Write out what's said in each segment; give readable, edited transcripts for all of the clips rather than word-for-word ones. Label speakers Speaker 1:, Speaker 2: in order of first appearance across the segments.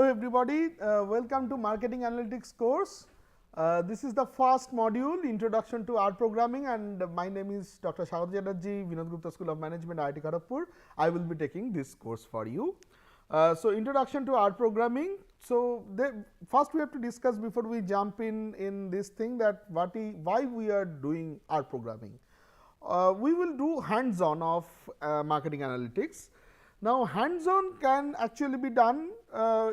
Speaker 1: Hello everybody, welcome to Marketing Analytics course. This is the first module, Introduction to R Programming, and my name is Dr. Shagad Chatterjee, Vinod Gupta School of Management, IIT Kharagpur. I will be taking this course for you. So Introduction to R Programming. So first we have to discuss before we jump in this thing that why we are doing R Programming. We will do hands-on of marketing analytics. Now, hands-on can actually be done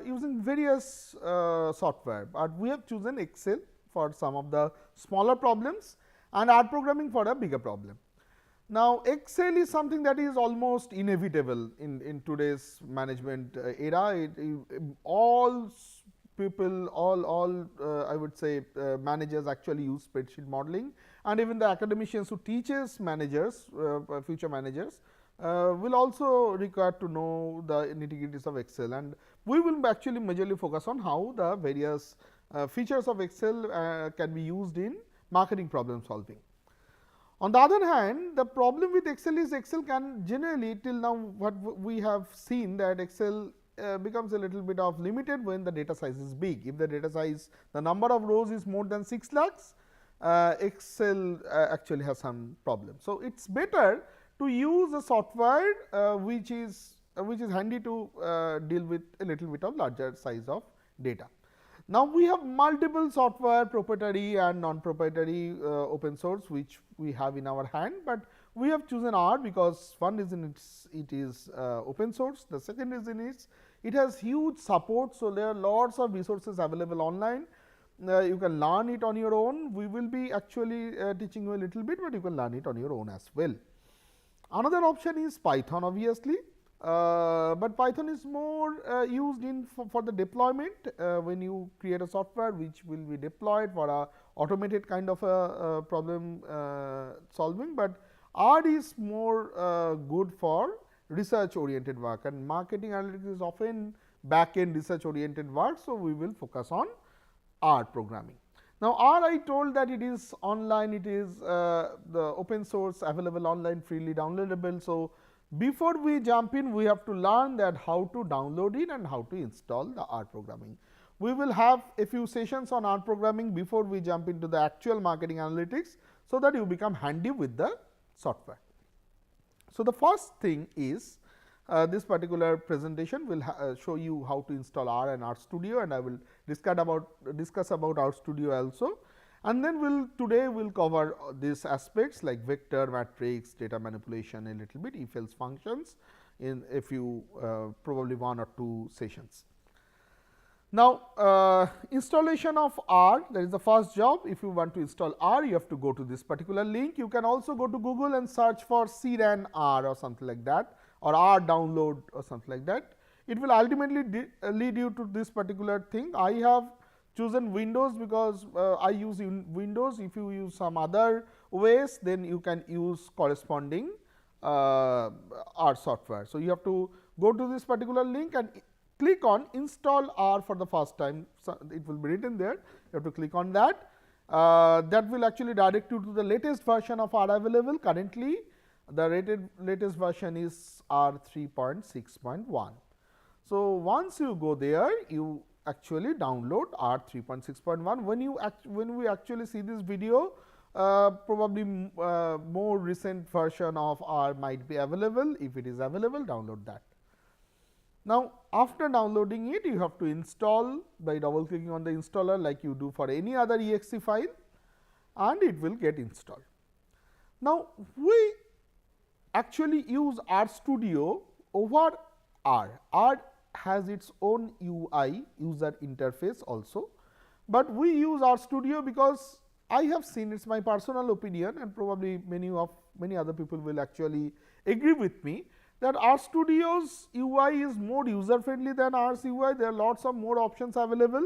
Speaker 1: using various software, but we have chosen Excel for some of the smaller problems and R programming for a bigger problem. Now, Excel is something that is almost inevitable in today's management era. All people, I would say managers actually use spreadsheet modeling, and even the academicians who teaches managers, future managers, will also require to know the nitty-gritties of Excel, and we will actually majorly focus on how the various features of Excel can be used in marketing problem solving. On the other hand, the problem with Excel is Excel can generally, till now what we have seen, that Excel becomes a little bit of limited when the data size is big. If the data size, the number of rows is more than 6 lakhs, Excel actually has some problem. So, it is better to use a software which is handy to deal with a little bit of larger size of data. Now, we have multiple software, proprietary and non-proprietary open source, which we have in our hand, but we have chosen R because one reason it is open source, the second reason is it has huge support. So, there are lots of resources available online. You can learn it on your own. We will be actually teaching you a little bit, but you can learn it on your own as well. Another option is Python, obviously, but Python is more used for the deployment when you create a software which will be deployed for a automated kind of a problem solving, but R is more good for research oriented work, and marketing analytics is often back end research oriented work. So, we will focus on R programming. Now, R, I told that it is online, it is the open source, available online, freely downloadable. So, before we jump in, we have to learn that how to download it and how to install the R programming. We will have a few sessions on R programming before we jump into the actual marketing analytics, so that you become handy with the software. So, the first thing is this particular presentation will show you how to install R and R Studio, and I will discuss about R Studio also. And then today we will cover these aspects like vector, matrix, data manipulation, a little bit, if else functions in a few probably 1 or 2 sessions. Now, installation of R, that is the first job. If you want to install R, you have to go to this particular link. You can also go to Google and search for CRAN R or something like that, or R download or something like that. It will ultimately lead you to this particular thing. I have chosen Windows because I use Windows. If you use some other ways, then you can use corresponding R software. So, you have to go to this particular link and click on install R for the first time. So, it will be written there. You have to click on that. That will actually direct you to the latest version of R available. Currently, the latest version is R 3.6.1. So, once you go there, you actually download R 3.6.1. When we actually see this video, probably more recent version of R might be available. If it is available, download that. Now, after downloading it, you have to install by double clicking on the installer like you do for any other exe file, and it will get installed. Now, we actually use R Studio over R. R has its own UI, user interface also, but we use R Studio because I have seen, it is my personal opinion, and probably many other people will actually agree with me, that R Studio's UI is more user friendly than R's UI. There are lots of more options available,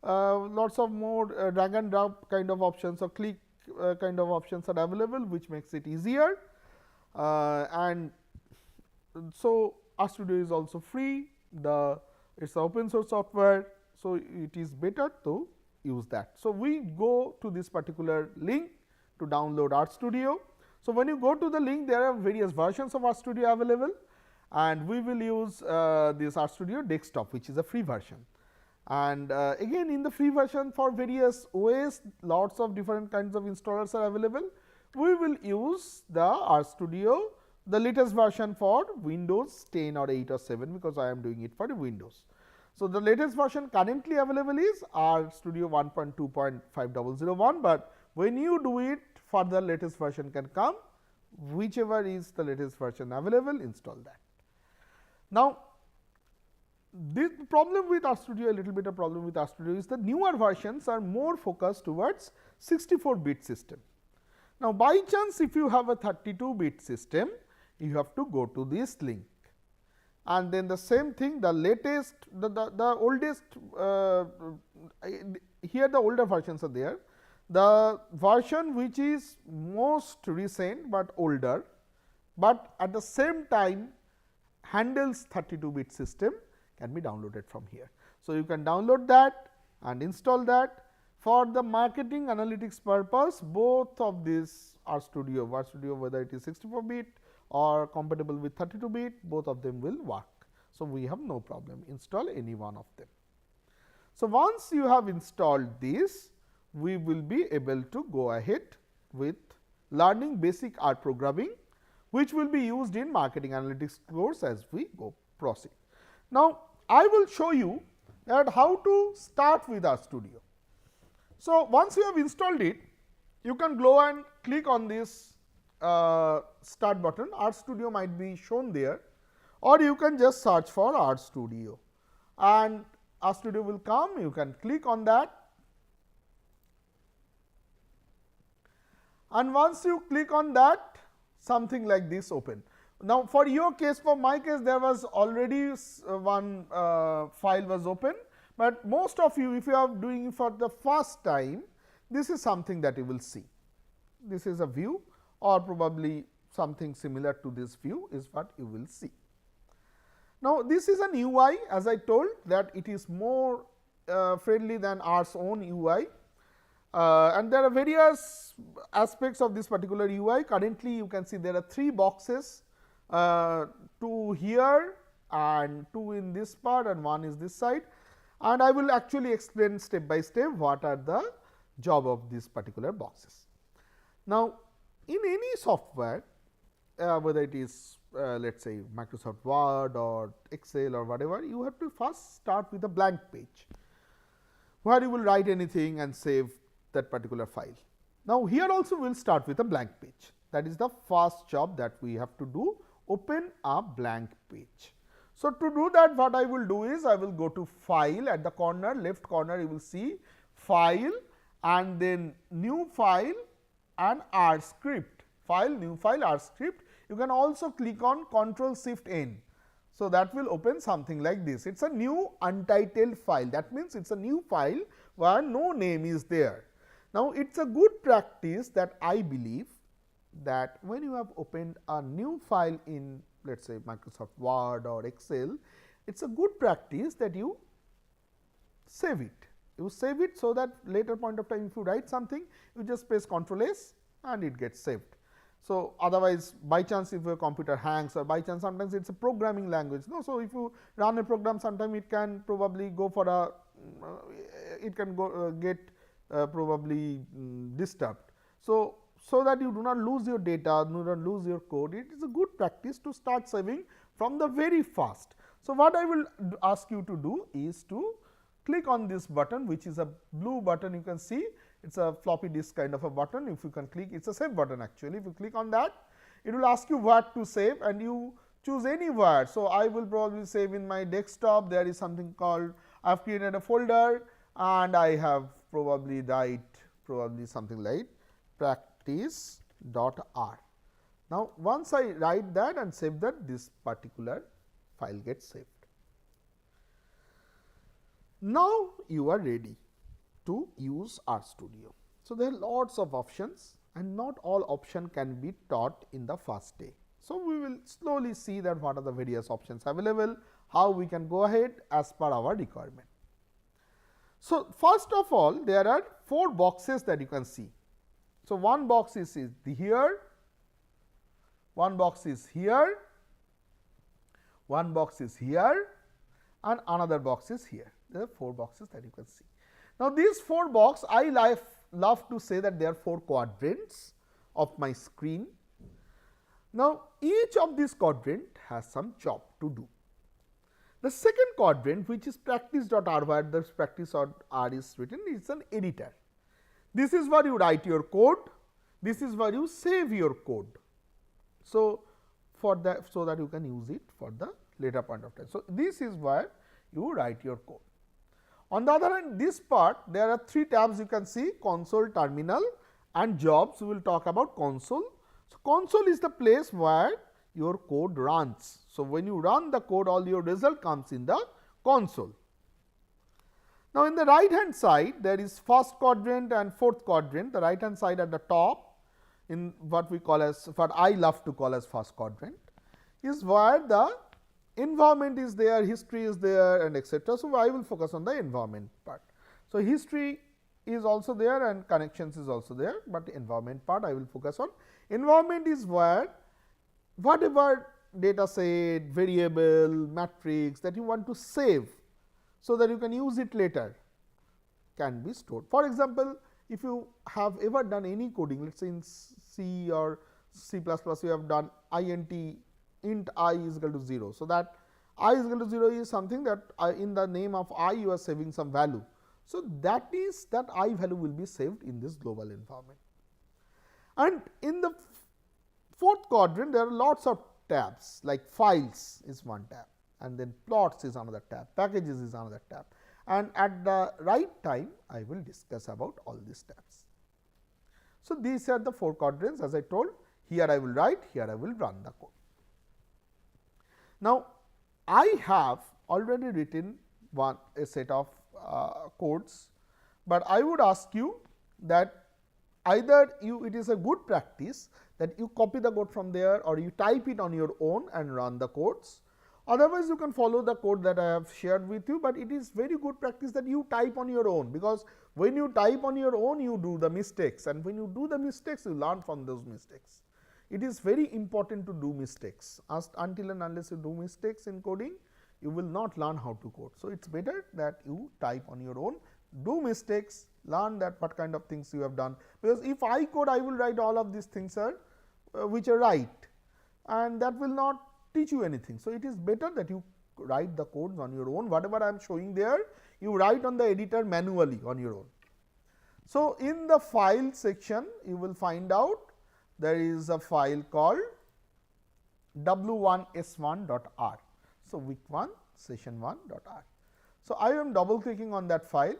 Speaker 1: lots of more drag and drop kind of options or click kind of options are available, which makes it easier. And so, R Studio is also free, it is open source software. So, it is better to use that. So, we go to this particular link to download R Studio. So, when you go to the link, there are various versions of R Studio available, and we will use this R Studio desktop, which is a free version. And again, in the free version for various OS, lots of different kinds of installers are available. We will use the RStudio, the latest version for Windows 10 or 8 or 7, because I am doing it for the Windows. So, the latest version currently available is RStudio 1.2.5001, but when you do it, further latest version can come, whichever is the latest version available, install that. Now, the problem with RStudio, a little bit of problem with RStudio is the newer versions are more focused towards 64-bit system. Now, by chance if you have a 32-bit system, you have to go to this link, and then the same thing, the latest, the oldest, here the older versions are there. The version which is most recent, but older, but at the same time handles 32-bit system, can be downloaded from here. So, you can download that and install that. For the marketing analytics purpose, both of these RStudio, whether it is 64-bit or compatible with 32-bit, both of them will work. So, we have no problem, install any one of them. So, once you have installed this, we will be able to go ahead with learning basic R programming, which will be used in marketing analytics course as we go proceed. Now, I will show you that how to start with RStudio. So, once you have installed it, you can go and click on this start button. RStudio might be shown there, or you can just search for RStudio, and RStudio will come. You can click on that, and once you click on that, something like this open. Now, for your case, for my case, there was already one file was open, but most of you, if you are doing it for the first time, this is something that you will see. This is a view, or probably something similar to this view is what you will see. Now, this is an UI, as I told that it is more friendly than R's own UI. And there are various aspects of this particular UI. Currently, you can see there are 3 boxes, 2 here and 2 in this part and 1 is this side, and I will actually explain step by step what are the job of these particular boxes. Now, in any software, whether it is let us say Microsoft Word or Excel or whatever, you have to first start with a blank page, where you will write anything and save that particular file. Now, here also we will start with a blank page. That is the first job that we have to do, open a blank page. So, to do that, what I will do is I will go to file, at the corner, left corner you will see file and then new file and R script, file, new file, R script. You can also click on Ctrl+Shift+N. So, that will open something like this. It is a new untitled file, that means it is a new file where no name is there. Now, it is a good practice that I believe that when you have opened a new file in, let us say Microsoft Word or Excel, it is a good practice that you save it. You save it so that later point of time if you write something, you just press Ctrl+S and it gets saved. So, otherwise by chance if your computer hangs, or by chance sometimes it is a programming language. No, so if you run a program, sometime it can probably go for a, it can go get probably disturbed. So, that you do not lose your data, do not lose your code, it is a good practice to start saving from the very first. So, what I will ask you to do is to click on this button, which is a blue button, you can see it is a floppy disk kind of a button. If you can click, it is a save button actually. If you click on that, it will ask you what to save and you choose anywhere. So, I will probably save in my desktop. There is something called, I have created a folder and I have probably write something like practice.r. Now, once I write that and save that, this particular file gets saved. Now, you are ready to use RStudio. So, there are lots of options and not all option can be taught in the first day. So, we will slowly see that what are the various options available, how we can go ahead as per our requirement. So, first of all, there are 4 boxes that you can see. So, one box is here, one box is here, one box is here and another box is here. There are 4 boxes that you can see. Now, these 4 boxes, I love to say that they are 4 quadrants of my screen. Now, each of these quadrant has some job to do. The second quadrant, which is practice.r, where the practice.r is written, is an editor. This is where you write your code, this is where you save your code. So, for that, so that you can use it for the later point of time. So, this is where you write your code. On the other hand, this part, there are 3 tabs you can see: console, terminal and jobs. We will talk about console. So, console is the place where your code runs. So, when you run the code, all your result comes in the console. Now, in the right hand side, there is first quadrant and fourth quadrant. The right hand side at the top, in what we call as, what I love to call as first quadrant, is where the environment is there, history is there, and etc. So, I will focus on the environment part. So, history is also there and connections is also there, but the environment part I will focus on. Environment is where whatever data set, variable, matrix that you want to save, so that you can use it later, can be stored. For example, if you have ever done any coding, let us say in C or C++, you have done int I is equal to 0. So, that I is equal to 0 is something that in the name of I you are saving some value. So, that is that I value will be saved in this global environment. And in the fourth quadrant, there are lots of tabs, like files is one tab, and then plots is another tab, packages is another tab, and at the right time I will discuss about all these tabs. So, these are the 4 quadrants, as I told. Here I will write, here I will run the code. Now, I have already written a set of codes, but I would ask you that either it is a good practice that you copy the code from there, or you type it on your own and run the codes. Otherwise, you can follow the code that I have shared with you, but it is very good practice that you type on your own, because when you type on your own, you do the mistakes, and when you do the mistakes, you learn from those mistakes. It is very important to do mistakes. Until and unless you do mistakes in coding, you will not learn how to code. So, it is better that you type on your own, do mistakes, learn that what kind of things you have done, because if I code, I will write all of these things which are right, and that will not teach you anything. So, it is better that you write the codes on your own. Whatever I am showing there, you write on the editor manually on your own. So, in the file section, you will find out there is a file called w1s1.r. So, week 1 session 1.r. So, I am double clicking on that file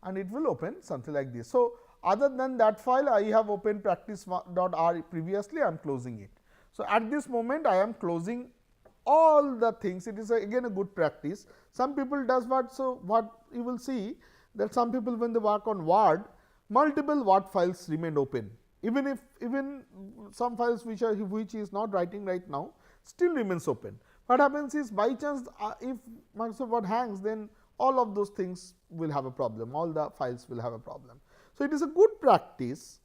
Speaker 1: and it will open something like this. So, other than that file, I have opened practice.r previously, I am closing it. So, at this moment I am closing all the things. It is again a good practice. Some people does what, so what you will see that some people when they work on Word, multiple Word files remain open. Even some files which is not writing right now still remains open. What happens is, by chance if Microsoft Word hangs, then all of those things will have a problem, all the files will have a problem. So, it is a good practice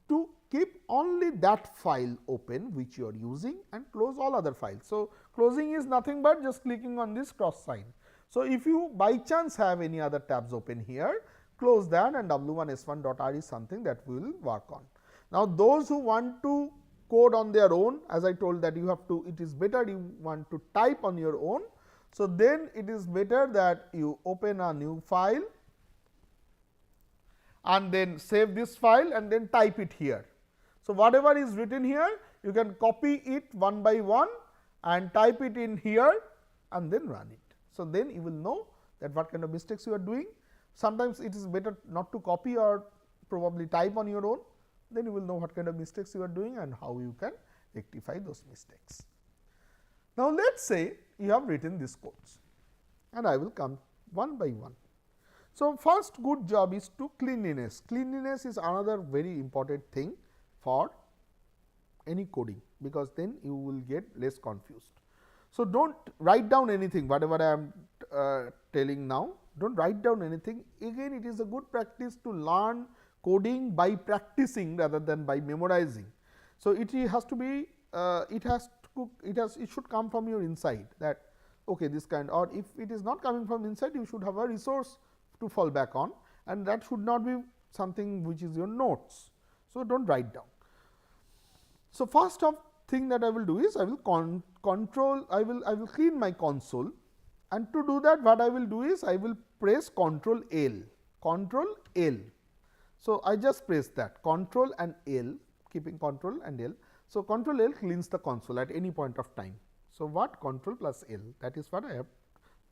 Speaker 1: to keep only that file open which you are using and close all other files. So, closing is nothing but just clicking on this cross sign. So, if you by chance have any other tabs open here, close that, and w1s1.r is something that we will work on. Now, those who want to code on their own, as I told that you have to, it is better you want to type on your own. So, then it is better that you open a new file and then save this file and then type it here. So, whatever is written here, you can copy it one by one and type it in here and then run it. So, then you will know that what kind of mistakes you are doing. Sometimes it is better not to copy or probably type on your own, then you will know what kind of mistakes you are doing and how you can rectify those mistakes. Now, let us say you have written these codes and I will come one by one. So, first good job is to cleanliness. Cleanliness is another very important thing for any coding, because then you will get less confused. So, do not write down anything, whatever I am telling now, do not write down anything. Again, it is a good practice to learn coding by practicing rather than by memorizing. So, it has to be it should come from your inside, that okay, this kind, or if it is not coming from inside, you should have a resource to fall back on, and that should not be something which is your notes. So, do not write down. So, first of thing that I will do is I will I will clean my console, and to do that what I will do is I will press Control L, Control L. So, I just press that Control and L, keeping Control and L. So, Control L cleans the console at any point of time. So, what Control plus L, that is what I have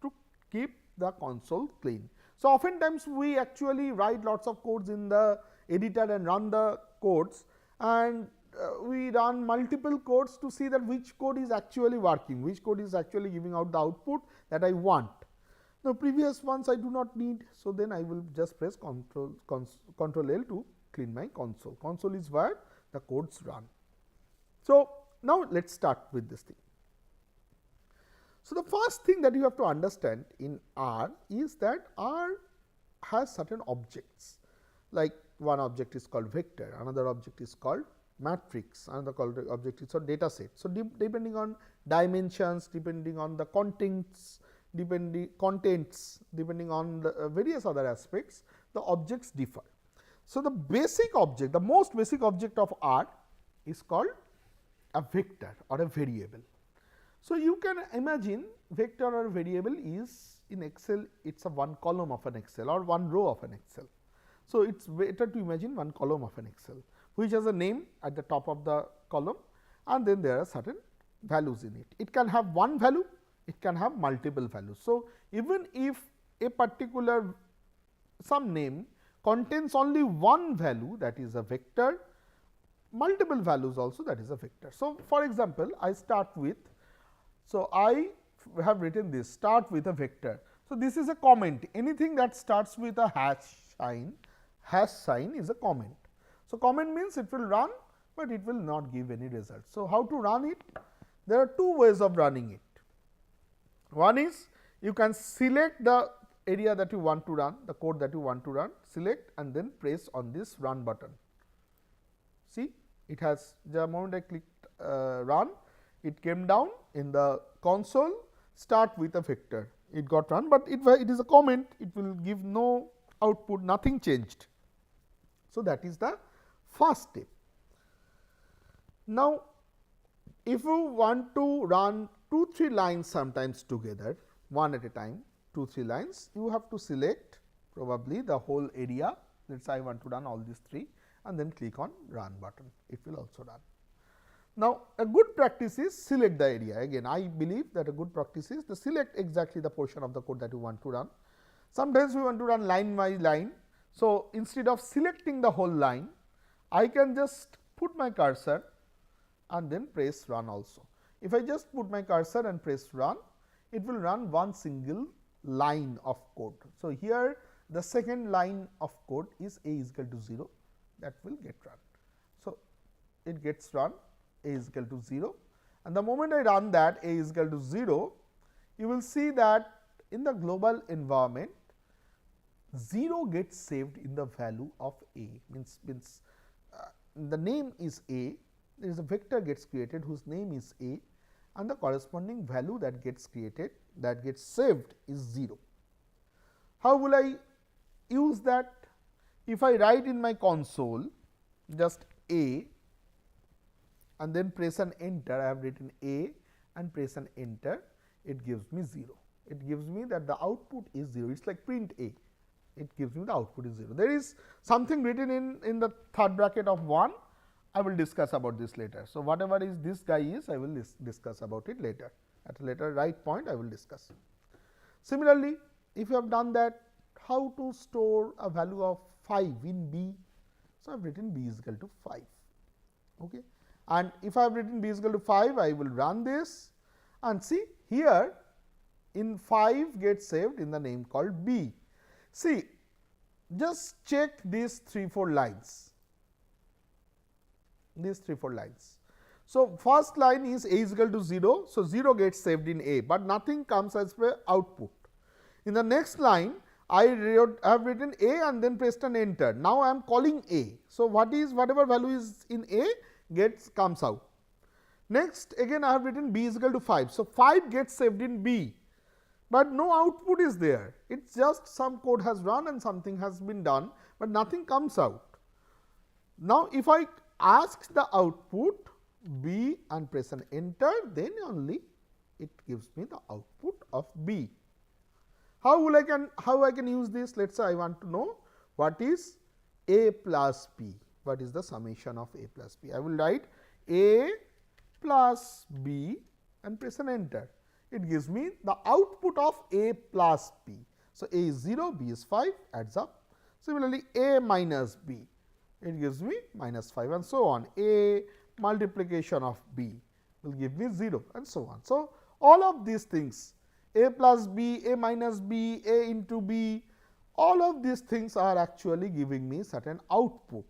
Speaker 1: to keep the console clean. So, oftentimes we actually write lots of codes in the editor and run the codes, and we run multiple codes to see that which code is actually working, which code is actually giving out the output that I want. The previous ones I do not need. So, then I will just press Control L to clean my console. Console is where the codes run. So, now let us start with this thing. So, the first thing that you have to understand in R is that R has certain objects, like one object is called vector, another object is called matrix, another object is called data set. So, depending on dimensions, depending on the contents, depending on the various other aspects, the objects differ. So, the basic object, the most basic object of R is called a vector or a variable. So, you can imagine vector or variable is in Excel, it is a one column of an Excel or one row of an Excel. So, it is better to imagine one column of an Excel, which has a name at the top of the column, and then there are certain values in it. It can have one value, it can have multiple values. So, even if a particular some name contains only one value, that is a vector, multiple values also, that is a vector. So, for example, I start with, so I have written this, start with a vector. So, this is a comment, anything that starts with a hash sign is a comment. So, comment means it will run, but it will not give any result. So, how to run it? There are two ways of running it. One is you can select the area that you want to run, the code that you want to run, select and then press on this run button. See, it has, the moment I clicked run, it came down in the console, start with a vector, it got run, but it is a comment, it will give no output, nothing changed. So, that is the first step. Now, if you want to run 2-3 lines sometimes together, one at a time, 2-3 lines, you have to select probably the whole area. Let us say I want to run all these 3 and then click on run button, it will also run. Now, a good practice is select the area. Again, I believe that a good practice is to select exactly the portion of the code that you want to run. Sometimes we want to run line by line. So, instead of selecting the whole line, I can just put my cursor and then press run also. If I just put my cursor and press run, it will run one single line of code. So, here the second line of code is a is equal to 0, that will get run. So, it gets run, a is equal to 0, and the moment I run that, a is equal to 0, you will see that in the global environment 0 gets saved in the value of a, means the name is a, there is a vector gets created whose name is a, and the corresponding value that gets created, that gets saved is 0. How will I use that? If I write in my console just a and then press an enter, I have written a and press an enter, it gives me 0. It gives me that the output is 0, it is like print a, it gives me the output is 0. There is something written in the third bracket of 1, I will discuss about this later. So, whatever is this guy is, I will discuss about it later, at a later right point I will discuss. Similarly, if you have done that, how to store a value of 5 in B? So, I have written B is equal to 5, okay. And if I have written B is equal to 5, I will run this and see here in 5 gets saved in the name called B. See, just check these 3-4 lines, these 3-4 lines. So, first line is a is equal to 0. So, 0 gets saved in a, but nothing comes as per output. In the next line, I have written a and then pressed an enter. Now, I am calling a. So, whatever value is in a comes out. Next, again I have written b is equal to 5. So, 5 gets saved in b. but no output is there. It's just some code has run and something has been done, but nothing comes out. Now, if I ask the output B and press an enter, then only it gives me the output of B. How I can use this? Let us say I want to know what is A plus B. What is the summation of A plus B? I will write A plus B and press an enter. It gives me the output of A plus B. So, A is 0, B is 5, adds up. Similarly, A minus B, it gives me minus 5 and so on. A multiplication of B will give me 0 and so on. So, all of these things, A plus B, A minus B, A into B, all of these things are actually giving me certain output,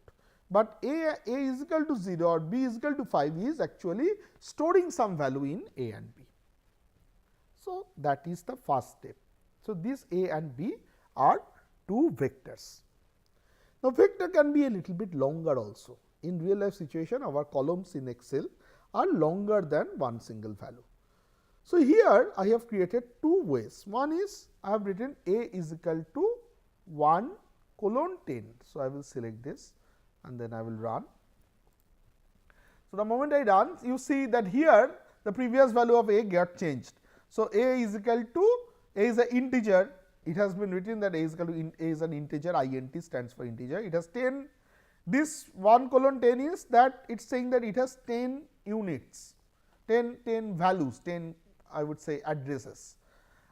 Speaker 1: but A is equal to 0 or B is equal to 5 is actually storing some value in A and B. So, that is the first step. So, these A and B are two vectors. Now, vector can be a little bit longer also. In real life situation, our columns in Excel are longer than one single value. So, here I have created two ways. One is I have written A is equal to 1 colon 10. So, I will select this and then I will run. So, the moment I run, you see that here the previous value of A got changed. So, A is equal to, A is an integer, it has been written that A is equal to A is an integer, int stands for integer, it has 10. This 1 colon 10 is that it is saying that it has 10 units, 10 values, 10 I would say addresses,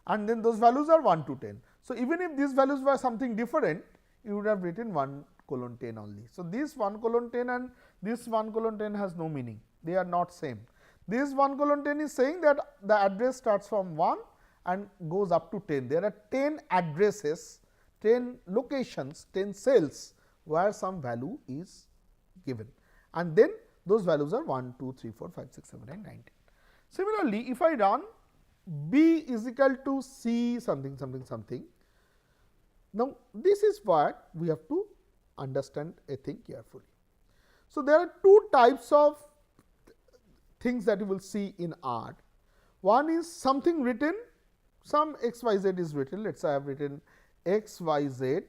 Speaker 1: and then those values are 1 to 10. So, even if these values were something different, you would have written 1 colon 10 only. So, this 1 colon 10 and this 1 colon 10 has no meaning, they are not same. This 1 colon 10 is saying that the address starts from 1 and goes up to 10. There are 10 addresses, 10 locations, 10 cells where some value is given, and then those values are 1, 2, 3, 4, 5, 6, 7, 8, 9, 10. Similarly, if I run B is equal to C something something something, now this is what we have to understand a thing carefully. So, there are two types of things that you will see in R. One is something written, some XYZ is written, let us say I have written XYZ,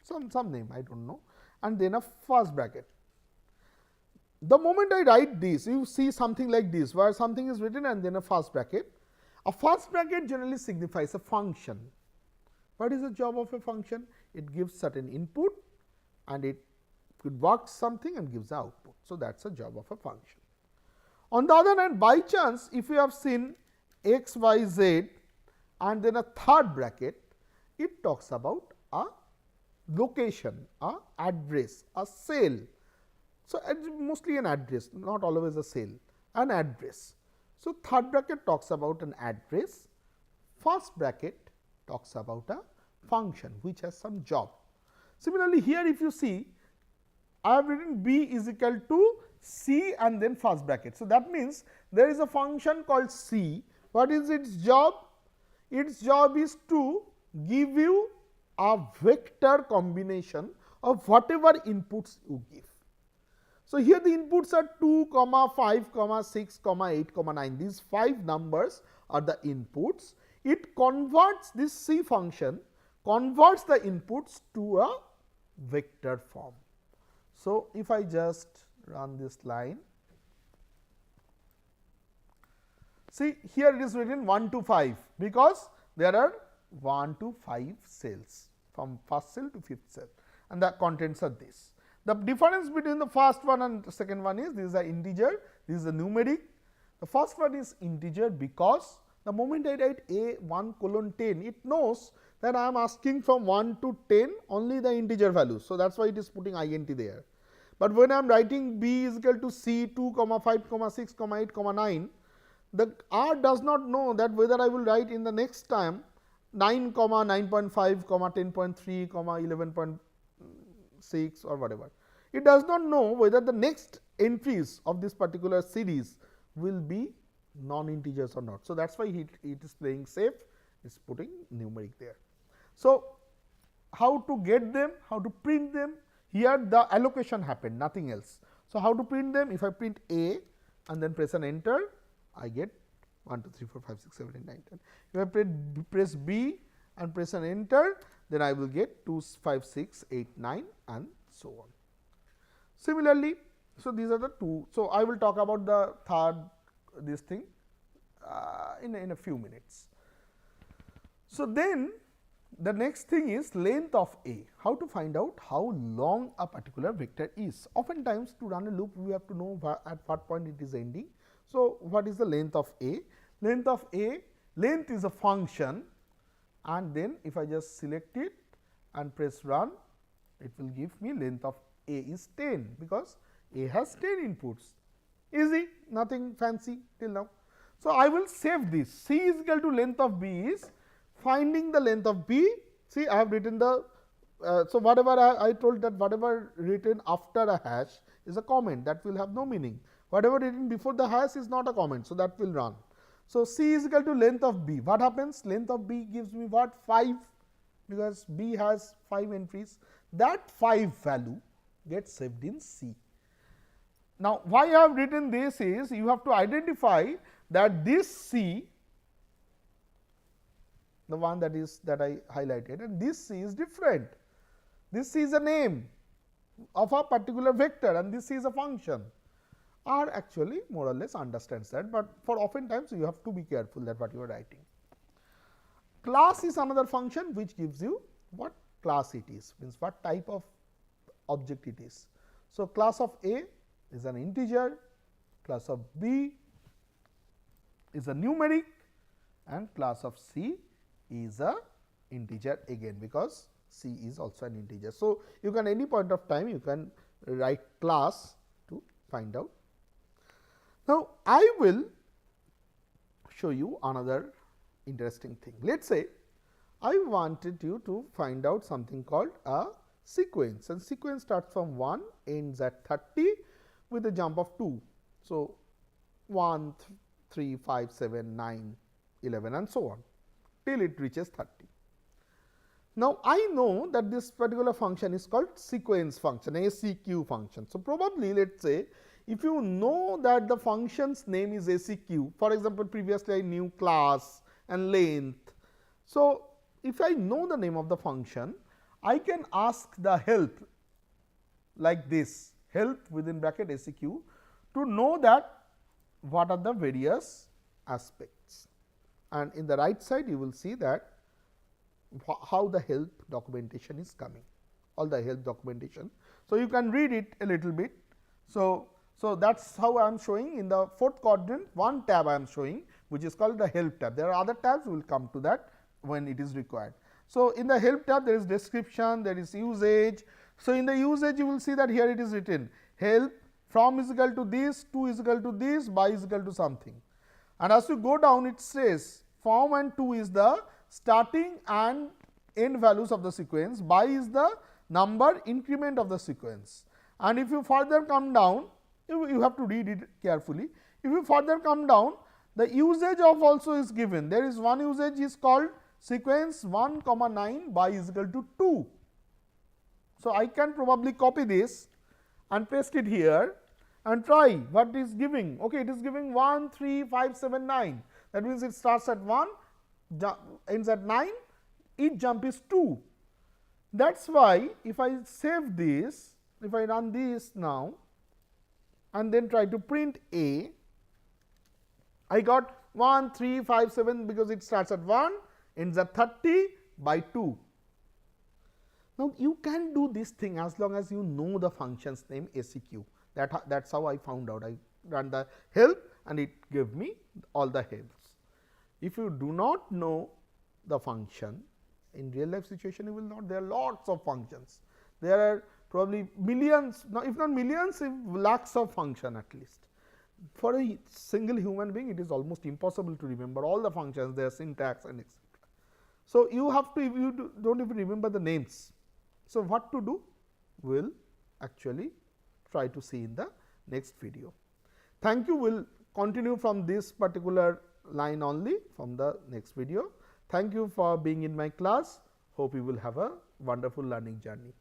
Speaker 1: some name I do not know, and then a first bracket. The moment I write this, you see something like this, where something is written and then a first bracket. A first bracket generally signifies a function. What is the job of a function? It gives certain input and it could work something and gives the output. So, that is the job of a function. On the other hand, by chance, if you have seen x, y, z and then a third bracket, it talks about a location, a address, a cell. So, mostly an address, not always a cell, an address. So, third bracket talks about an address, first bracket talks about a function which has some job. Similarly, here if you see, I have written B is equal to C and then first bracket. So, that means there is a function called C. What is its job? Its job is to give you a vector combination of whatever inputs you give. So, here the inputs are 2, 5, 6, 8, 9. These 5 numbers are the inputs. It converts this C function, converts the inputs to a vector form. So, if I just run this line, see here it is written 1 to 5, because there are 1 to 5 cells from first cell to fifth cell and the contents are this. The difference between the first one and the second one is this is an integer, this is a numeric. The first one is integer because the moment I write A 1 colon 10, it knows that I am asking from 1 to 10 only the integer values. So, that is why it is putting int there. But when I am writing B is equal to C 2, 5, 6, 8, 9, the R does not know that whether I will write in the next time 9, 9.5, 10.3, 11.6 or whatever. It does not know whether the next entries of this particular series will be non-integers or not. So, that is why it is playing safe, it is putting numeric there. So, how to get them, how to print them? Here the allocation happened, nothing else. So, how to print them? If I print A and then press an enter, I get 1, 2, 3, 4, 5, 6, 7, 8, 9, 10. If I press B and press an enter, then I will get 2, 5, 6, 8, 9 and so on. Similarly, so these are the two. So, I will talk about the third this thing in a few minutes. So, then the next thing is length of A. How to find out how long a particular vector is? Oftentimes, to run a loop, we have to know at what point it is ending. So, what is the length of A? Length of A, length is a function, and then if I just select it and press run, it will give me length of A is 10, because A has 10 inputs. Easy, nothing fancy till now. So, I will save this. C is equal to length of B is finding the length of B. See, I have written the so whatever I told that whatever written after a hash is a comment, that will have no meaning. Whatever written before the hash is not a comment, so that will run. So, C is equal to length of B. What happens? Length of B gives me what? 5, because B has 5 entries. That 5 value gets saved in C. Now, why I have written this is you have to identify that this C, the one that I highlighted, and this C is different. This C is a name of a particular vector and this C is a function. R actually more or less understands that, but for oftentimes you have to be careful that what you are writing. Class is another function which gives you what class it is, means what type of object it is. So, class of A is an integer, class of B is a numeric, and class of C is a integer again, because C is also an integer. So, you can any point of time you can write class to find out. Now, I will show you another interesting thing. Let us say I wanted you to find out something called a sequence, and sequence starts from 1, ends at 30 with a jump of 2. So, 1, 3, 5, 7, 9, 11 and so on till it reaches 30. Now, I know that this particular function is called sequence function, a SEQ function. So, probably let us say if you know that the function's name is SEQ, for example, previously I knew class and length. So, if I know the name of the function, I can ask the help like this, help within bracket SEQ, to know that what are the various aspects. And in the right side you will see that how the help documentation is coming, all the help documentation. So, you can read it a little bit. So, that is how I am showing in the fourth quadrant, one tab I am showing, which is called the help tab. There are other tabs, we will come to that when it is required. So, in the help tab there is description, there is usage. So, in the usage you will see that here it is written help from is equal to this, to is equal to this, by is equal to something. And as you go down it says from and to is the starting and end values of the sequence, by is the number increment of the sequence. And if you further come down, you have to read it carefully. If you further come down, the usage of also is given. There is one usage is called sequence 1, 9 by is equal to 2. So, I can probably copy this and paste it here and try what it is giving. Okay, it is giving 1, 3, 5, 7, 9. That means, it starts at 1, ends at 9, each jump is 2. That is why if I save this, if I run this now and then try to print A, I got 1, 3, 5, 7 because it starts at 1, ends at 30 by 2. Now, you can do this thing as long as you know the function's name SEQ. That is how I found out. I ran the help and it gave me all the helps. If you do not know the function, in real life situation you will not, there are lots of functions. There are probably millions, if not millions, if lakhs of function at least. For a single human being, it is almost impossible to remember all the functions, their syntax and etc. So, you have to, if you do not even remember the names. So, what to do? We will actually try to see in the next video. Thank you. We will continue from this particular line only from the next video. Thank you for being in my class. Hope you will have a wonderful learning journey.